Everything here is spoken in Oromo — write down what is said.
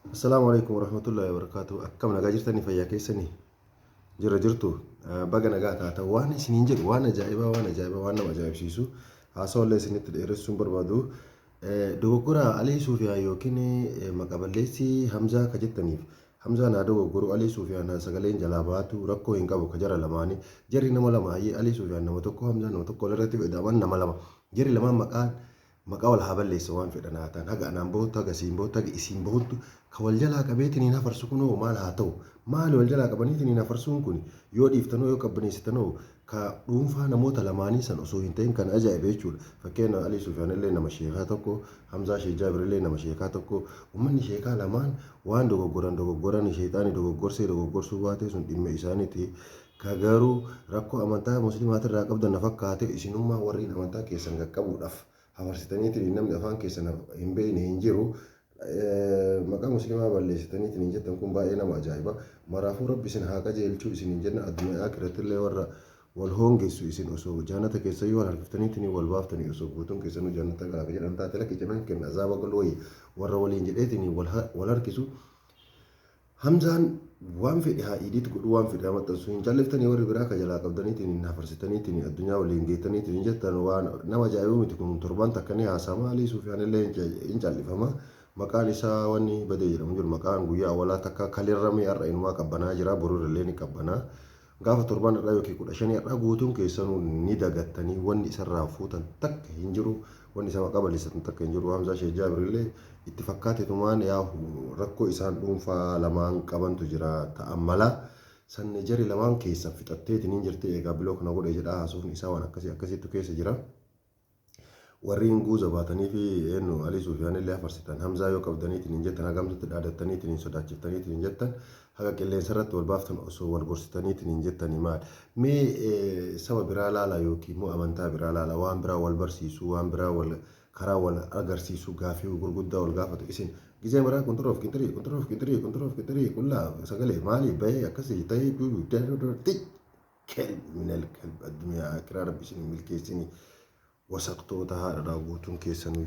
Assalamualaikum warahmatullahi wabarakatuh. Akkam nagaa jirtanii fayyaa keessanii jira jirtu baga nagaa taata waan isiniin jedhu waan nama ajaa'ibsiisu haasawallee isinitti dheeressuun barbaadu dogoggora Alii Suufiyaan yookiin maqaballeessi Hamzaa ka jettaniif Hamzaa naa dogoggoruu Alii Suufiyaan sagaleen jalaa baatu rakkoo hin qabu ka jara lamaanii jarri nama lama Alii Suufiyaan nama tokko Hamzaa nama tokko walirratti fedhaman nama lama jarri lamaan maqaa wal haa balleessa waan fedhan haa ta'an haga anaan bahutti haga isiin bahutti haga isiin bahutti ka wal jalaa qabeetiin hafarsu kunoo maal haa ta'u maali wal jalaa qabaniitiin hafarsuun kun yoo dhiiftanoo yoo qabbaneessitanoo ka dhuunfaa namoota lamaanii san osoo hin ta'in kan ajaa'ibe jechuudha. Fakkeenya Alii Suufiyaan illee nama sheekaa tokko Hamzaa Sheek Jaabir illee nama sheekaa tokko uummanni sheekaa lamaan waan dogoggoran sheexaanii dogoggorsuu baatee sun dhimma isaaniiti. Ka garuu rakkoo amantaa musliimaatirraa qabdan na fakkaate isinummaa warri amantaa keessan qaqqabuudhaaf hafarsitaniitiin namni afaan keessan hin beekne hin jiru. Maqaa musliimaa balleessitaniitiin hin jettan kun baay'ee nama ajaa'iba. Maraafuu rabbi isin haa qajeelchuu isin hin jenna addunyaa akiratillee warra wal hongeessu isin osoo jaannata keessa yoo harkiftaniitiin wal baaftanii osoo guutuun keessanuu jaannata gaafa jedhan taate lakki jedhan kenna azaaba galooyi warra waliin jedheetiin wal harkisu. Hamzaan waan fedhe haa idiitti godhu waan fedhe maxxansu hin calliftanii warri biraa ka jalaa qabdaniitiin hin hafarsitaniitiin addunyaa waliin geettaniitiin hin jettan waan nama ajaa'ibu miti kun torban takkanii haasama Alii Suufiyaan illee hin callifama. Maqaan isaa wanni badee jedhamu jiru maqaan guyyaa awwaalaa takka kalirramee har'a inumaa qabbanaa jira boruu illee ni qabbanaa. Gaafa torban irraa yookiin 15 irraa guutuun keessanuu ni dagattanii wanni isarraa fuutan takka hin jiru wanni isa maqaa balleessatan takka hin jiru. Hamzaa Sheek Jaabir illee itti fakkaatetumaan yaa rakkoo isaan dhuunfaa lamaan qabantu jira ta'an mala sanni jari lamaan keessa fixatteetiin hin jirti eegaa biloo kana godhe jedhaa haasuufni isaa waan akkasiitu keessa jira. Warri guuza baatanii fi eenyu Alii Suufiyaan illee hafarsitan Hamzaa yoo qabdaniitiin hin jettan hagamtutti dhaadattaniitiin hin sodaachiftaniitiin hin jettan haga qilleensa irratti wal baaftan osoo wal gorsitaniitiin hin jettani maal mee saba biraa laala yookiin immoo amantaa biraa laala waan biraa wal barsiisu waan biraa wal karaa wal agarsiisu gaafii gurguddaa wal gaafatu isin gizee biraa kunturoof kintirii kullaa sagalee maalii bahee akkasii ta'ee kelb minal kelb addunyaa akiraa rabbi isin milkeessini wasaqtoota haadha guutuun keessanuu